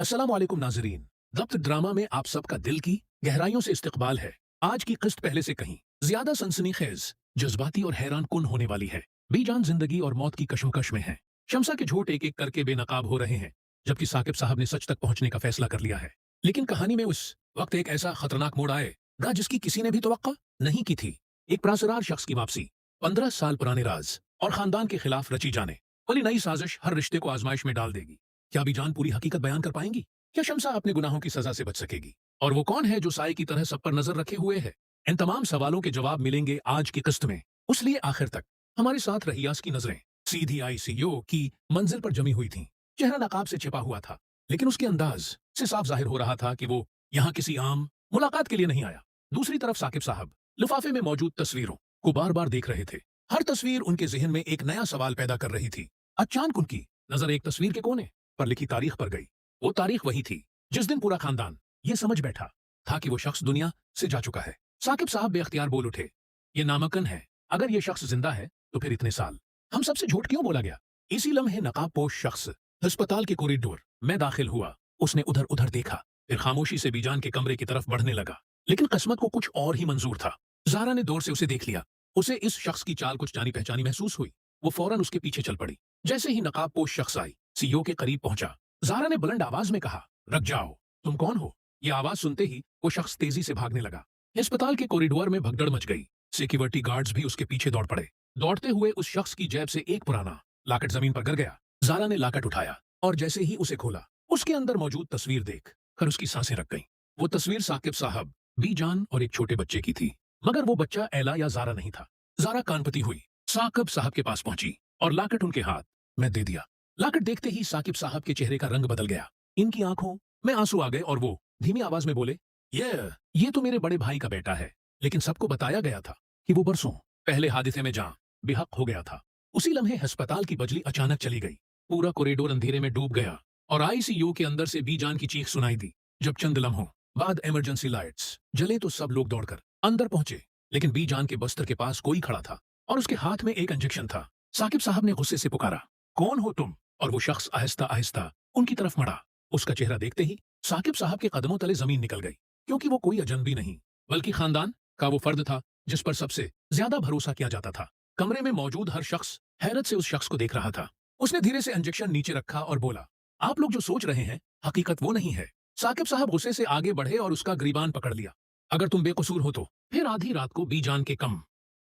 अस्सलाम वालेकुम नाजरीन। ज़ब्त ड्रामा में आप सबका दिल की गहराइयों से इस्तकबाल है। आज की किस्त पहले से कहीं ज्यादा सनसनीखेज, जज्बाती और हैरान कुन होने वाली है। बेजान जिंदगी और मौत की कशमकश में है। शमसा के झोट एक एक करके बेनकाब हो रहे हैं, जबकि साकिब साहब ने सच तक पहुंचने का फैसला कर लिया है। लेकिन कहानी में उस वक्त एक ऐसा खतरनाक मोड़ आएगा जिसकी किसी ने भी तवक्का नहीं की थी। एक प्रासरार शख्स की वापसी, 15 साल पुराने राज और खानदान के खिलाफ रची जाने वाली नई साजिश हर रिश्ते को आजमाइश में डाल देगी। क्या बीजान पूरी हकीकत बयान कर पाएंगी? क्या शमसा अपने गुनाहों की सजा से बच सकेगी? और वो कौन है जो साए की तरह सब पर नजर रखे हुए है? इन तमाम सवालों के जवाब मिलेंगे आज की किस्त में। उसलिए आखिर तक हमारे साथ रहियास की नजरें सीधी आईसीयू की मंजिल पर जमी हुई थीं। चेहरा नकाब से छिपा हुआ था, लेकिन उसके अंदाज से साफ जाहिर हो रहा था कि वो यहाँ किसी आम मुलाकात के लिए नहीं आया। दूसरी तरफ साकिब साहब लिफाफे में मौजूद तस्वीरों को बार बार देख रहे थे। हर तस्वीर उनके जहन में एक नया सवाल पैदा कर रही थी। अचानक उनकी नजर एक तस्वीर के कोने पर लिखी तारीख पर गई। वो तारीख वही थी जिस दिन पूरा खानदान ये समझ बैठा था कि वो शख्स दुनिया से जा चुका है। साकिब साहब बेख्तियार बोल उठे, ये नामुमकिन है। अगर ये शख्स जिंदा है तो फिर इतने साल हम सबसे झूठ क्यों बोला गया? इसी लम्हे नकाबपोश शख्स अस्पताल के कॉरिडोर में दाखिल हुआ। उसने उधर उधर देखा, फिर खामोशी से बीजान के कमरे की तरफ बढ़ने लगा। लेकिन किस्मत को कुछ और ही मंजूर था। ज़ारा ने दौर से उसे देख लिया। उसे इस शख्स की चाल कुछ जानी पहचानी महसूस हुई। वो फौरन उसके पीछे चल पड़ी। जैसे ही नकाबपोश शख्स आई सीईओ के करीब पहुंचा, ज़ारा ने बुलंद आवाज में कहा, रुक जाओ, तुम कौन हो? ये आवाज सुनते ही वो शख्स तेजी से भागने लगा। अस्पताल के कॉरिडोर में भगदड़ मच गई। सिक्योरिटी गार्ड्स भी उसके पीछे दौड़ पड़े। दौड़ते हुए उस शख्स की जेब से एक पुराना लाकट जमीन पर गिर गया। ज़ारा ने लाकट उठाया और जैसे ही उसे खोला, उसके अंदर मौजूद तस्वीर देख कर उसकी सांसें रख गईं। वो तस्वीर साकिब साहब, बीजान और एक छोटे बच्चे की थी, मगर वो बच्चा एला या ज़ारा नहीं था। ज़ारा कानपती हुई साकिब साहब के पास पहुंची और लाकट उनके हाथ में दे दिया। लाकट देखते ही साकिब साहब के चेहरे का रंग बदल गया। इनकी आंखों में आंसू आ गए और वो धीमी आवाज में बोले, ये तो मेरे बड़े भाई का बेटा है, लेकिन सबको बताया गया था कि वो बरसों पहले हादसे में जान बेहक हो गया था। उसी लम्हे अस्पताल की बजली अचानक चली गई। पूरा कॉरिडोर अंधेरे में डूब गया और आईसीयू के अंदर से बीजान की चीख सुनाई दी। जब चंद लम्हों बाद इमरजेंसी लाइट्स जले तो सब लोग दौड़कर अंदर पहुंचे, लेकिन बीजान के बस्तर के पास कोई खड़ा था और उसके हाथ में एक इंजेक्शन था। साकिब साहब ने गुस्से से पुकारा, कौन हो तुम? और वो शख्स आहिस्ता आहिस्ता उनकी तरफ मड़ा। उसका चेहरा देखते ही साकिब साहब के कदमों तले जमीन निकल गई, क्योंकि वो कोई अजनबी नहीं बल्कि खानदान का वो फर्द था जिस पर सबसे ज्यादा भरोसा किया जाता था। कमरे में मौजूद हर शख्स हैरत से उस शख्स को देख रहा था। उसने धीरे से इंजेक्शन नीचे रखा और बोला, आप लोग जो सोच रहे हैं हकीकत वो नहीं है। साकिब साहब गुस्से से आगे बढ़े और उसका ग्रीबान पकड़ लिया। अगर तुम बेकसूर हो तो फिर आधी रात को बीजान के कम